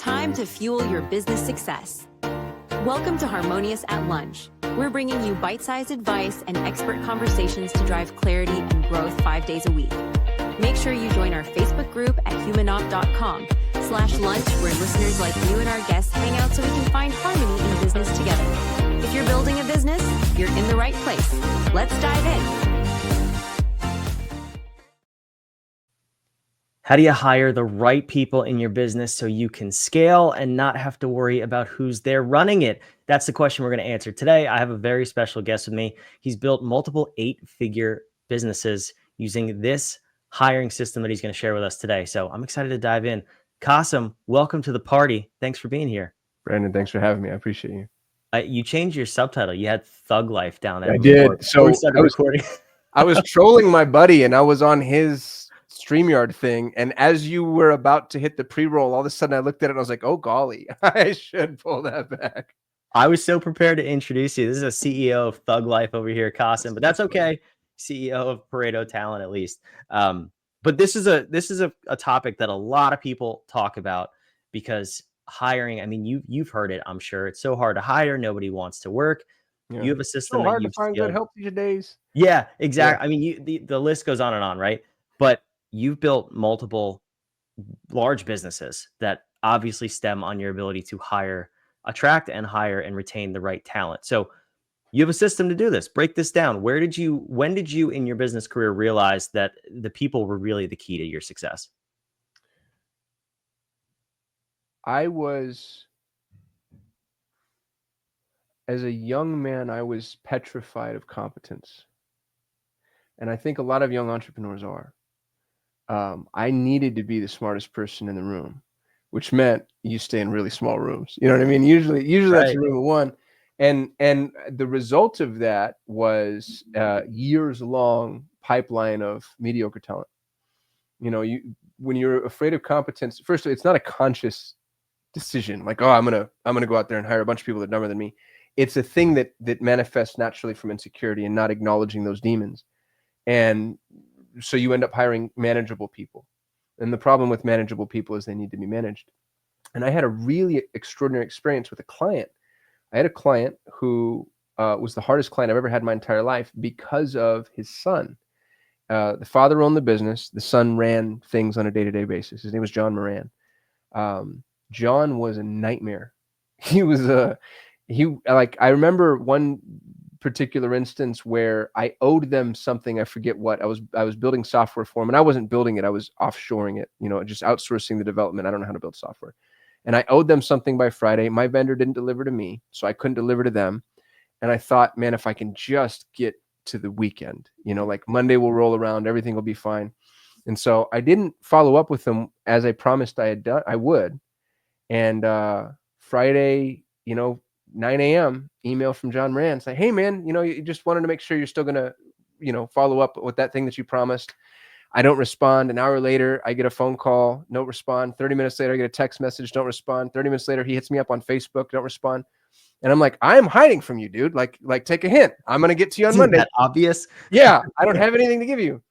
Time to fuel your business success. Welcome to Harmonious at Lunch. We're bringing you bite-sized advice and expert conversations to drive clarity and growth 5 days a week. Make sure you join our Facebook group at humanopt.com/lunch, where listeners like you and our guests hang out so we can find harmony in business together. If you're building a business, you're in the right place. Let's dive in. How do you hire the right people in your business so you can scale and not have to worry about who's there running it? That's the question we're going to answer today. I have a very special guest with me. He's built multiple 8-figure businesses using this hiring system that he's going to share with us today. So I'm excited to dive in. Kasim, welcome to the party. Thanks for being here. Brandon, thanks for having me. I appreciate you. You changed your subtitle. You had Thug Life down there. I did. So recording. I was trolling my buddy and I was on his StreamYard thing. And as you were about to hit the pre-roll, all of a sudden I looked at it and I was like, oh, golly, I should pull that back. I was so prepared to introduce you. This is a CEO of Thug Life over here, Kasim, but that's okay. CEO of Pareto Talent, at least. But this is a topic that a lot of people talk about because hiring, I mean, you've heard it, I'm sure. It's so hard to hire. Nobody wants to work. Yeah. You have a system so hard to find good help these days. Yeah, exactly. Yeah. I mean, the list goes on and on, right? But you've built multiple large businesses that obviously stem on your ability to attract and hire and retain the right talent. So you have a system to do this. Break this down. When did you in your business career realize that the people were really the key to your success? As a young man, I was petrified of competence. And I think a lot of young entrepreneurs are. I needed to be the smartest person in the room, which meant you stay in really small rooms. You know what I mean? Usually right. That's room one. And the result of that was years long pipeline of mediocre talent. You know, when you're afraid of competence, first of all, it's not a conscious decision. Like, oh, I'm gonna go out there and hire a bunch of people that are dumber than me. It's a thing that manifests naturally from insecurity and not acknowledging those demons. And so you end up hiring manageable people. And the problem with manageable people is they need to be managed. And I had a really extraordinary experience with a client. I had a client who was the hardest client I've ever had in my entire life because of his son. The father owned the business. The son ran things on a day-to-day basis. His name was John Moran. John was a nightmare. I remember one particular instance where I owed them something. I forget what. I was building software for them, and I wasn't building it. I was offshoring it, just outsourcing the development. I don't know how to build software. And I owed them something by Friday. My vendor didn't deliver to me, so I couldn't deliver to them. And I thought, man, if I can just get to the weekend, like Monday will roll around, everything will be fine. And so I didn't follow up with them as I promised I would. And Friday, 9 a.m. email from John Moran saying, hey man, you just wanted to make sure you're still going to, follow up with that thing that you promised. I don't respond. An hour later, I get a phone call, don't respond. 30 minutes later, I get a text message, don't respond. 30 minutes later, he hits me up on Facebook, don't respond. And I'm like, I'm hiding from you, dude. Like take a hint. I'm going to get to you on Monday. Isn't that obvious? Yeah. I don't have anything to give you.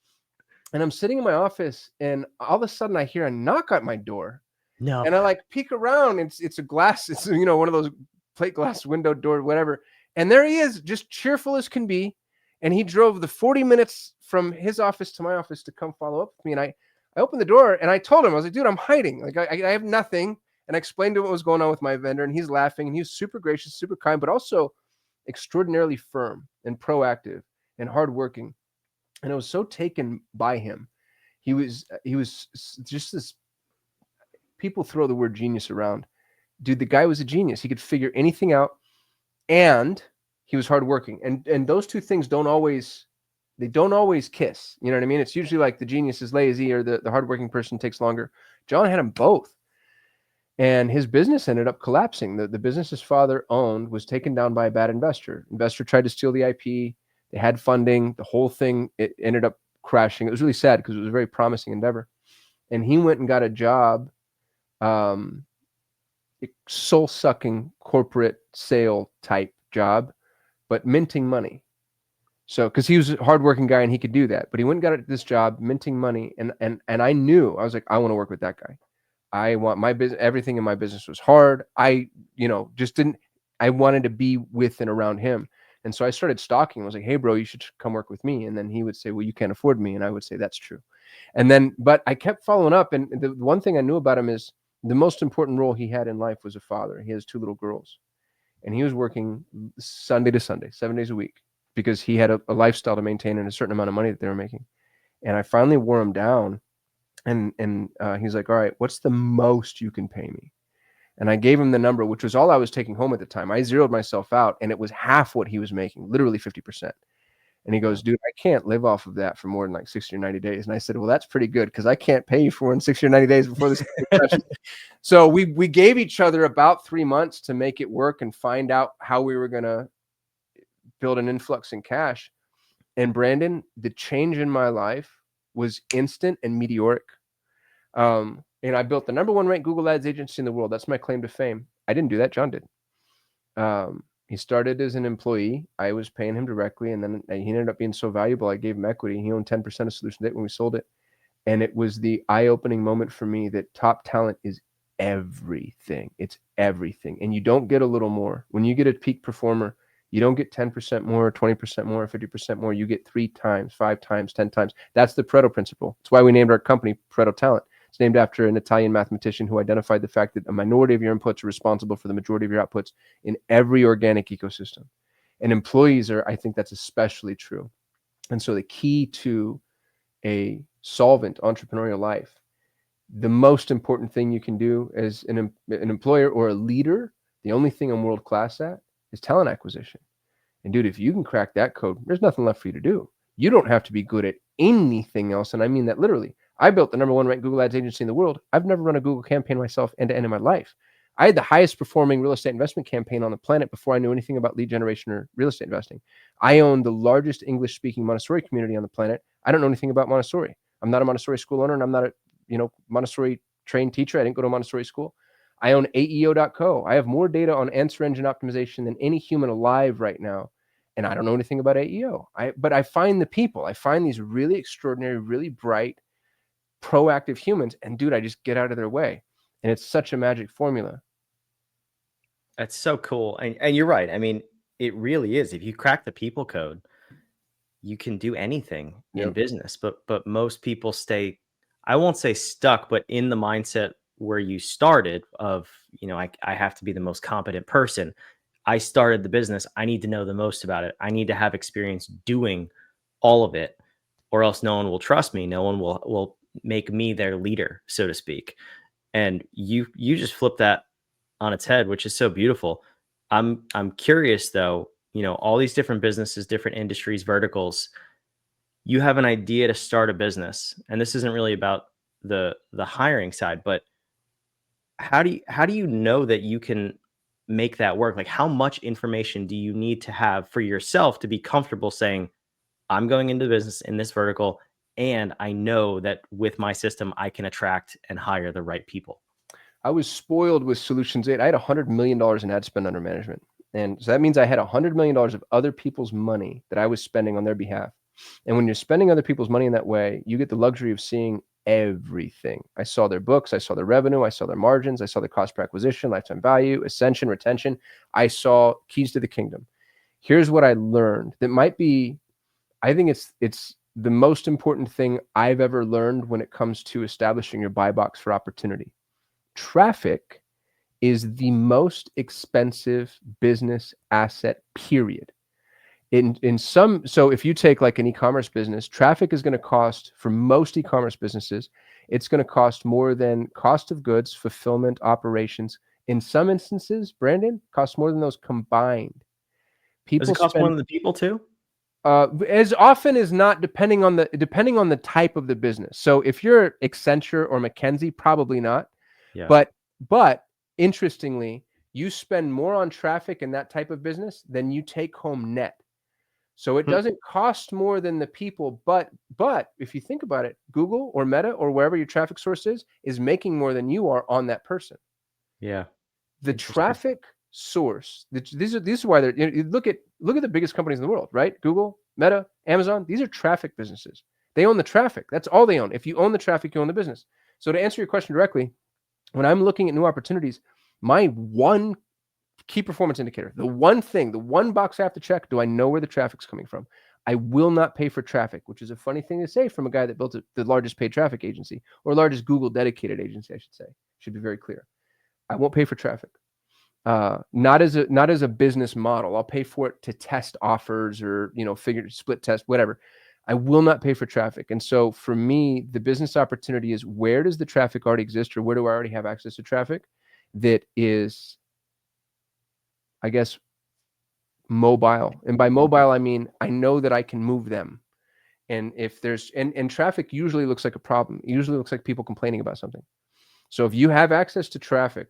And I'm sitting in my office and all of a sudden I hear a knock at my door. No. And I peek around. It's a glass. It's, one of those plate glass window door, whatever. And there he is, just cheerful as can be. And he drove the 40 minutes from his office to my office to come follow up with me. And I opened the door and I told him, I was like, dude, I'm hiding. Like I have nothing. And I explained to him what was going on with my vendor, and he's laughing, and he was super gracious, super kind, but also extraordinarily firm and proactive and hardworking. And I was so taken by him. He was just this, people throw the word genius around. Dude, the guy was a genius. He could figure anything out, and he was hardworking. And those two things don't always kiss. You know what I mean? It's usually like the genius is lazy or the hardworking person takes longer. John had them both. And his business ended up collapsing. The business his father owned was taken down by a bad investor. Investor tried to steal the IP. They had funding. The whole thing, it ended up crashing. It was really sad because it was a very promising endeavor. And he went and got a job, soul-sucking corporate sale type job, but minting money. So, because he was a hardworking guy and he could do that, but he went and got this job minting money. And I knew, I was like, I want to work with that guy. I want my business, everything in my business was hard. I, just didn't, I wanted to be with and around him. And so I started stalking. I was like, hey, bro, you should come work with me. And then he would say, well, you can't afford me. And I would say, that's true. And then, but I kept following up. And the one thing I knew about him is the most important role he had in life was a father. He has 2 little girls. And he was working Sunday to Sunday, 7 days a week, because he had a lifestyle to maintain and a certain amount of money that they were making. And I finally wore him down. And he's like, all right, what's the most you can pay me? And I gave him the number, which was all I was taking home at the time. I zeroed myself out, and it was half what he was making, literally 50%. And he goes, dude, I can't live off of that for more than like 60 or 90 days. And I said, well, that's pretty good, because I can't pay you for more than 60 or 90 days before this. So we gave each other about 3 months to make it work and find out how we were going to build an influx in cash. And Brandon, the change in my life was instant and meteoric. And I built the #1 ranked Google Ads agency in the world. That's my claim to fame. I didn't do that. John did. He started as an employee. I was paying him directly, and then he ended up being so valuable, I gave him equity. He owned 10% of Solution Date when we sold it. And it was the eye-opening moment for me that top talent is everything. It's everything. And you don't get a little more. When you get a peak performer, you don't get 10% more, 20% more, 50% more. You get 3 times, 5 times, 10 times. That's the Pareto principle. That's why we named our company Pareto Talent. It's named after an Italian mathematician who identified the fact that a minority of your inputs are responsible for the majority of your outputs in every organic ecosystem. And employees are, I think that's especially true. And so the key to a solvent entrepreneurial life, the most important thing you can do as an employer or a leader, the only thing I'm world class at, is talent acquisition. And dude, if you can crack that code, there's nothing left for you to do. You don't have to be good at anything else. And I mean that literally. I built the #1 ranked Google Ads agency in the world. I've never run a Google campaign myself end to end in my life. I had the highest performing real estate investment campaign on the planet before I knew anything about lead generation or real estate investing. I own the largest English speaking Montessori community on the planet. I don't know anything about Montessori. I'm not a Montessori school owner, and I'm not a Montessori trained teacher. I didn't go to Montessori school. I own AEO.co. I have more data on answer engine optimization than any human alive right now. And I don't know anything about AEO. But I find the people. I find these really extraordinary, really bright, proactive humans, and dude, I just get out of their way. And it's such a magic formula. That's so cool. And you're right. I mean, it really is. If you crack the people code, you can do anything in business. But most people stay, I won't say stuck, but in the mindset where you started of, I have to be the most competent person. I started the business. I need to know the most about it. I need to have experience doing all of it, or else no one will trust me. No one will make me their leader, so to speak. And you just flip that on its head, which is so beautiful. I'm curious though, all these different businesses, different industries, verticals, you have an idea to start a business, and this isn't really about the hiring side, but how do you know that you can make that work? Like, how much information do you need to have for yourself to be comfortable saying, I'm going into business in this vertical, and I know that with my system, I can attract and hire the right people? I was spoiled with Solutions 8. I had $100 million in ad spend under management. And so that means I had $100 million of other people's money that I was spending on their behalf. And when you're spending other people's money in that way, you get the luxury of seeing everything. I saw their books. I saw their revenue. I saw their margins. I saw their cost per acquisition, lifetime value, ascension, retention. I saw keys to the kingdom. Here's what I learned that might be, I think it's the most important thing I've ever learned when it comes to establishing your buy box for opportunity. Traffic is the most expensive business asset, period. So if you take like an e-commerce business, traffic is going to cost, for most e-commerce businesses, it's going to cost more than cost of goods, fulfillment, operations. In some instances, Brandon, costs more than those combined. Does it cost more than the people too? As often as not, depending on the type of the business. So if you're Accenture or McKinsey, probably not. Yeah. But interestingly, you spend more on traffic in that type of business than you take home net. So it doesn't cost more than the people, but if you think about it, Google or Meta or wherever your traffic source is making more than you are on that person. Yeah. The traffic source, these are why they're, you look at the biggest companies in the world, right? Google, Meta, Amazon, these are traffic businesses. They own the traffic. That's all they own. If you own the traffic, you own the business. So to answer your question directly, When I'm looking at new opportunities, my one key performance indicator, the one thing, the one box I have to check, do I know where the traffic's coming from? I will not pay for traffic, which is a funny thing to say from a guy that built the largest paid traffic agency, or largest Google dedicated agency, I should say. Should be very clear. I won't pay for traffic. Not as a business model. I'll pay for it to test offers or, split test, whatever. I will not pay for traffic. And so for me, the business opportunity is, where does the traffic already exist, or where do I already have access to traffic that is, I guess, mobile? And by mobile, I mean, I know that I can move them. And if there's, and traffic usually looks like a problem. It usually looks like people complaining about something. So if you have access to traffic,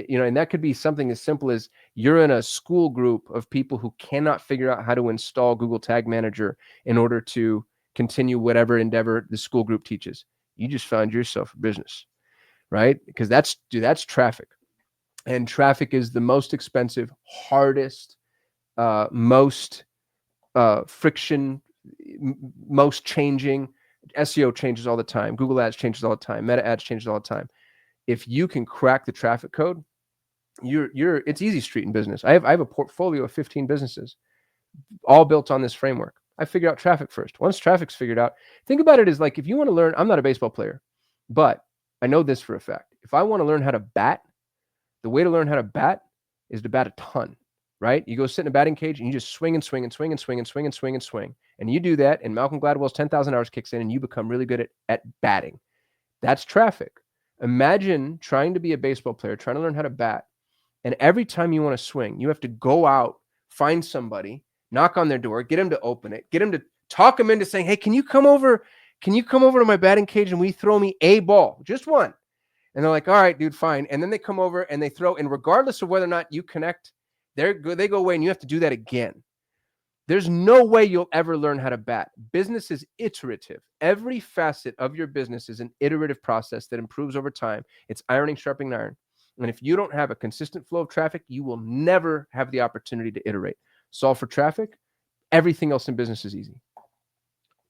and that could be something as simple as you're in a school group of people who cannot figure out how to install Google Tag Manager in order to continue whatever endeavor the school group teaches. You just found yourself a business, right? Because that's traffic. And traffic is the most expensive, hardest, most friction, most changing. SEO changes all the time. Google ads changes all the time. Meta ads changes all the time. If you can crack the traffic code, it's easy street in business. I have a portfolio of 15 businesses, all built on this framework. I figured out traffic first. Once traffic's figured out, think about it as like, if you want to learn, I'm not a baseball player, but I know this for a fact. If I want to learn how to bat, the way to learn how to bat is to bat a ton, right? You go sit in a batting cage and you just swing and swing and swing and swing and swing and swing and swing. And you do that, and Malcolm Gladwell's 10,000 hours kicks in, and you become really good at batting. That's traffic. Imagine trying to be a baseball player, trying to learn how to bat. And every time you want to swing, you have to go out, find somebody, knock on their door, get them to open it, get them to talk them into saying, hey, can you come over to my batting cage and we throw me a ball, just one? And they're like, all right, dude, fine. And then they come over and they throw, and regardless of whether or not you connect, they go away, and you have to do that again. There's no way you'll ever learn how to bat. Business is iterative. Every facet of your business is an iterative process that improves over time. It's ironing, sharpening iron. And if you don't have a consistent flow of traffic, you will never have the opportunity to iterate. Solve for traffic. Everything else in business is easy.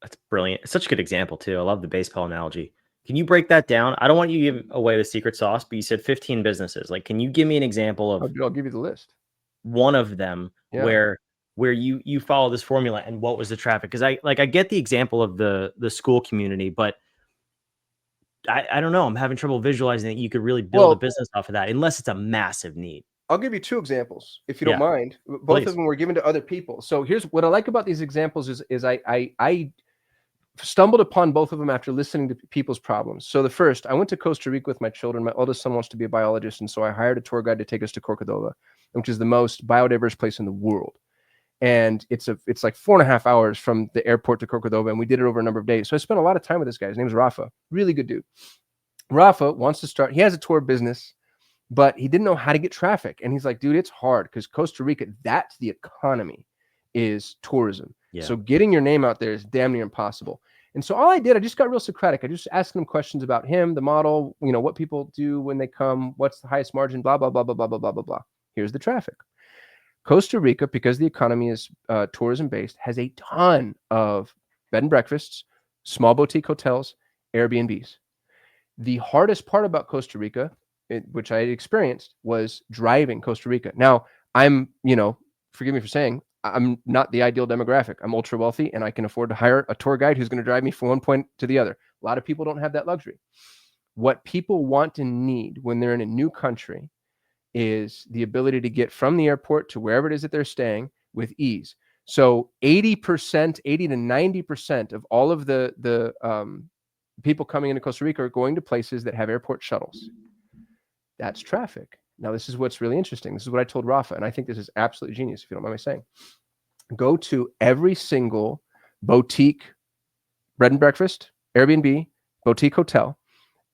That's brilliant. It's such a good example too. I love the baseball analogy. Can you break that down? I don't want you to give away the secret sauce, but you said 15 businesses. Like, can you give me an example of I'll give you the list. One of them where you follow this formula, and what was the traffic? Because I get the example of the school community, but I don't know. I'm having trouble visualizing that you could really build a business off of that, unless it's a massive need. I'll give you two examples, if you don't mind. Both Please. of them were given to other people. So here's what I like about these examples is I stumbled upon both of them after listening to people's problems. So the first, I went to Costa Rica with my children. My oldest son wants to be a biologist, and so I hired a tour guide to take us to Corcovado, which is the most biodiverse place in the world. And it's like 4.5 hours from the airport to Corcovado, and we did it over a number of days. So I spent a lot of time with this guy. His name's Rafa. Really good dude. Rafa wants to start. He has a tour business, but he didn't know how to get traffic. And he's like, dude, it's hard because Costa Rica, that's the economy, is tourism. Yeah. So getting your name out there is damn near impossible. And so all I did, I just got real Socratic. I just asked him questions about him, the model, what people do when they come, what's the highest margin, blah, blah, blah, blah, blah, blah, blah, blah, blah. Here's the traffic. Costa Rica, because the economy is tourism based, has a ton of bed and breakfasts, small boutique hotels, Airbnbs. The hardest part about Costa Rica, which I had experienced, was driving Costa Rica. Now, I'm, forgive me for saying, I'm not the ideal demographic. I'm ultra wealthy, and I can afford to hire a tour guide who's going to drive me from one point to the other. A lot of people don't have that luxury. What people want and need when they're in a new country is the ability to get from the airport to wherever it is that they're staying with ease. So 80 to 90% of all of the people coming into Costa Rica are going to places that have airport shuttles. That's traffic. Now, this is what's really interesting. This is what I told Rafa, and I think this is absolutely genius, if you don't mind me saying. Go to every single boutique bread and breakfast, Airbnb, boutique hotel,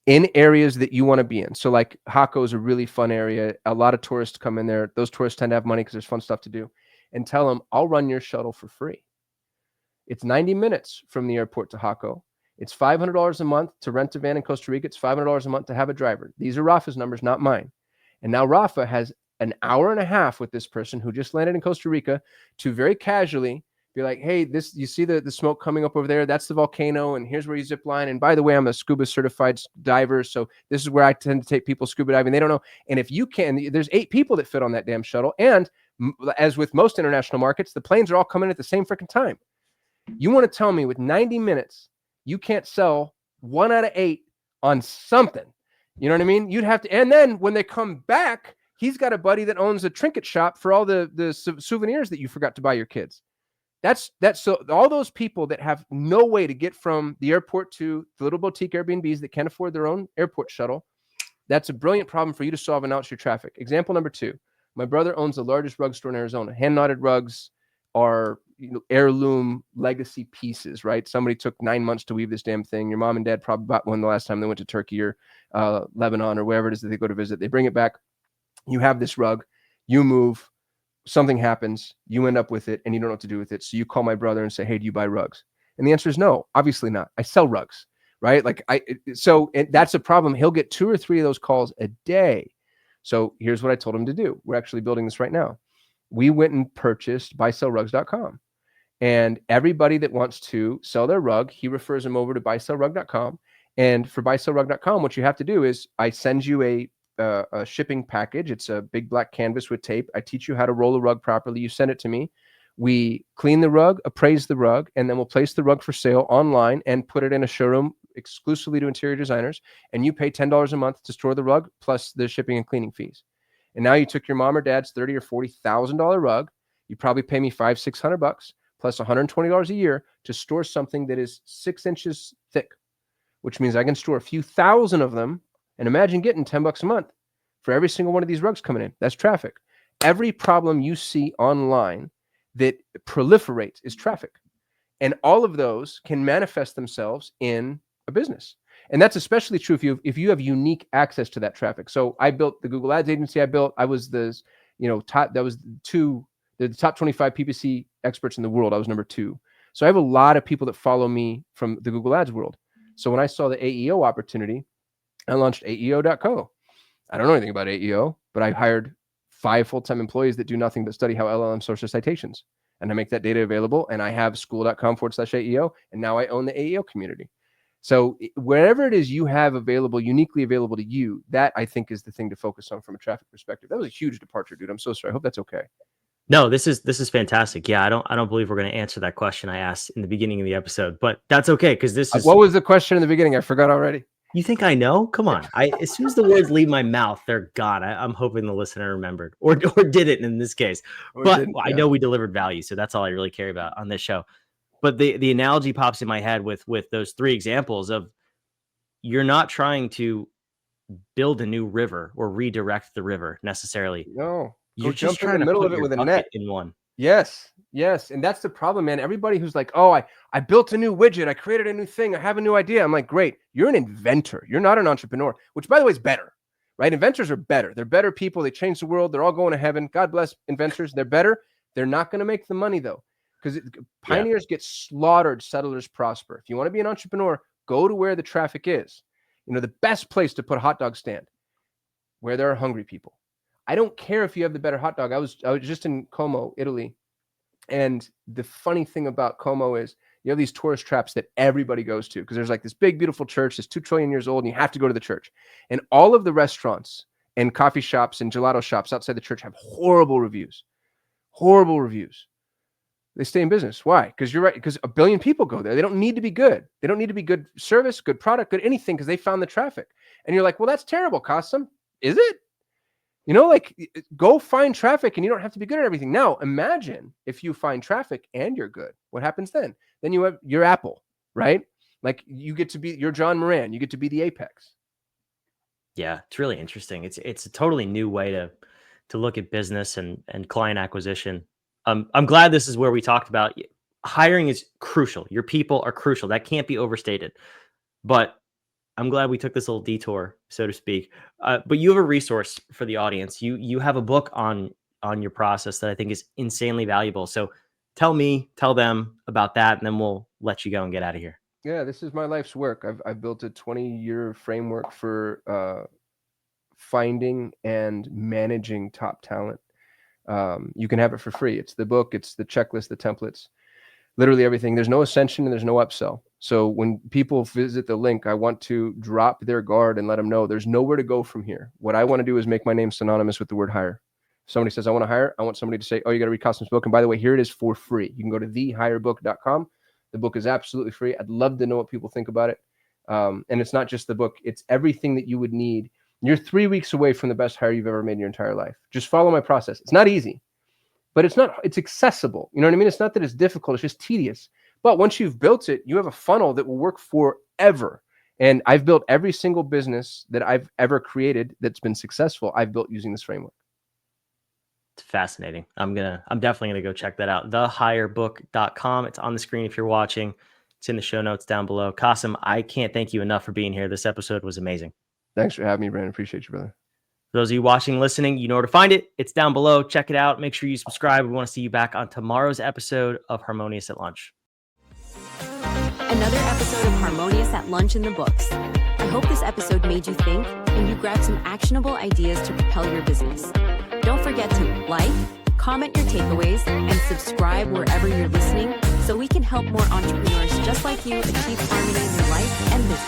in areas that you want to be in. So like Jaco is a really fun area. A lot of tourists come in there. Those tourists tend to have money because there's fun stuff to do. And tell them, I'll run your shuttle for free. It's 90 minutes from the airport to Jaco. It's $500 a month to rent a van in Costa Rica. It's $500 a month to have a driver. These are Rafa's numbers, not mine. And now Rafa has an hour and a half with this person who just landed in Costa Rica to very casually Be like, hey, you see the smoke coming up over there? That's the volcano, and here's where you zip line. And by the way, I'm a scuba certified diver, so this is where I tend to take people scuba diving. They don't know. And if you can, there's 8 people that fit on that damn shuttle. And as with most international markets, the planes are all coming at the same freaking time. You want to tell me with 90 minutes, you can't sell 1 out of 8 on something? You know what I mean? You'd have to. And then when they come back, he's got a buddy that owns a trinket shop for all the souvenirs that you forgot to buy your kids. That's so all those people that have no way to get from the airport to the little boutique Airbnbs that can't afford their own airport shuttle. That's a brilliant problem for you to solve and out your traffic. Example number 2. My brother owns the largest rug store in Arizona. Hand knotted rugs are heirloom legacy pieces, right? Somebody took 9 months to weave this damn thing. Your mom and dad probably bought one the last time they went to Turkey or Lebanon or wherever it is that they go to visit. They bring it back. You have this rug. You move. Something happens, you end up with it, and you don't know what to do with it. So you call my brother and say, hey, do you buy rugs? And the answer is no, obviously not. I sell rugs, right? And that's a problem. He'll get 2 or 3 of those calls a day. So here's what I told him to do. We're actually building this right now. We went and purchased buysellrugs.com. And everybody that wants to sell their rug, he refers them over to buysellrug.com. And for buysellrug.com, what you have to do is I send you a shipping package. It's a big black canvas with tape. I teach you how to roll a rug properly. You send it to me. We clean the rug, appraise the rug, and then we'll place the rug for sale online and put it in a showroom exclusively to interior designers. And you pay $10 a month to store the rug plus the shipping and cleaning fees. And now you took your mom or dad's $30,000 or $40,000 rug. You probably pay me $500-600 plus $120 a year to store something that is 6 inches thick, which means I can store a few thousand of them. And imagine getting $10 a month for every single one of these rugs coming in. That's traffic. Every problem you see online that proliferates is traffic. And all of those can manifest themselves in a business. And that's especially true if you have unique access to that traffic. So I built the Google Ads agency. I was the top 25 PPC experts in the world. I was number 2. So I have a lot of people that follow me from the Google Ads world. So when I saw the AEO opportunity, I launched AEO.co. I don't know anything about AEO, but I hired 5 full-time employees that do nothing but study how LLM source their citations. And I make that data available. And I have school.com/AEO. And now I own the AEO community. So wherever it is you have available, uniquely available to you, that I think is the thing to focus on from a traffic perspective. That was a huge departure, dude. I'm so sorry. I hope that's okay. No, this is fantastic. Yeah, I don't believe we're going to answer that question I asked in the beginning of the episode, but that's okay because this is. What was the question in the beginning? I forgot already. You think I know? Come on. As soon as the words leave my mouth, they're gone. I'm hoping the listener remembered or did it in this case. But I know we delivered value, so that's all I really care about on this show. But the analogy pops in my head with those 3 examples of you're not trying to build a new river or redirect the river necessarily. No, you're just trying to put your bucket in one. Yes. And that's the problem, man. Everybody who's like, oh, I built a new widget. I created a new thing. I have a new idea. I'm like, great. You're an inventor. You're not an entrepreneur, which by the way is better, right? Inventors are better. They're better people. They change the world. They're all going to heaven. God bless inventors. They're better. They're not going to make the money though, because pioneers get slaughtered. Settlers prosper. If you want to be an entrepreneur, go to where the traffic is. The best place to put a hot dog stand, where there are hungry people. I don't care if you have the better hot dog. I was just in Como, Italy. And the funny thing about Como is you have these tourist traps that everybody goes to because there's like this big, beautiful church that's 2 trillion years old, and you have to go to the church. And all of the restaurants and coffee shops and gelato shops outside the church have horrible reviews. Horrible reviews. They stay in business. Why? Because you're right. Because a billion people go there. They don't need to be good. They don't need to be good service, good product, good anything because they found the traffic. And you're like, well, that's terrible, Kasim. Is it? Go find traffic and you don't have to be good at everything. Now, imagine if you find traffic and you're good. What happens then? Then you have your Apple, right? Like you get to be your John Moran. You get to be the apex. Yeah, it's really interesting. It's a totally new way to look at business and client acquisition. I'm glad this is where we talked about hiring is crucial. Your people are crucial. That can't be overstated. But I'm glad we took this little detour, so to speak. But you have a resource for the audience. You have a book on your process that I think is insanely valuable. So tell them about that, and then we'll let you go and get out of here. Yeah, this is my life's work. I've built a 20-year framework for finding and managing top talent. You can have it for free. It's the book. It's the checklist, the templates. literally everything. There's no ascension and there's no upsell. So when people visit the link, I want to drop their guard and let them know there's nowhere to go from here. What I want to do is make my name synonymous with the word hire. If somebody says, I want to hire, I want somebody to say, oh, you got to read Kasim's book. And by the way, here it is for free. You can go to thehirebook.com. The book is absolutely free. I'd love to know what people think about it. And it's not just the book. It's everything that you would need. You're 3 weeks away from the best hire you've ever made in your entire life. Just follow my process. It's not easy, but it's accessible. You know what I mean? It's not that it's difficult. It's just tedious. But once you've built it, you have a funnel that will work forever. And I've built every single business that I've ever created that's been successful. I've built using this framework. It's fascinating. I'm definitely gonna go check that out. Thehirebook.com. It's on the screen if you're watching. It's in the show notes down below. Kasim, I can't thank you enough for being here. This episode was amazing. Thanks for having me, Brandon. Appreciate you, brother. For those of you watching, listening, you know where to find it. It's down below. Check it out. Make sure you subscribe. We want to see you back on tomorrow's episode of Harmonious at Lunch. Another episode of Harmonious at Lunch in the books. I hope this episode made you think and you grabbed some actionable ideas to propel your business. Don't forget to like, comment your takeaways, and subscribe wherever you're listening so we can help more entrepreneurs just like you achieve harmony in their life and business.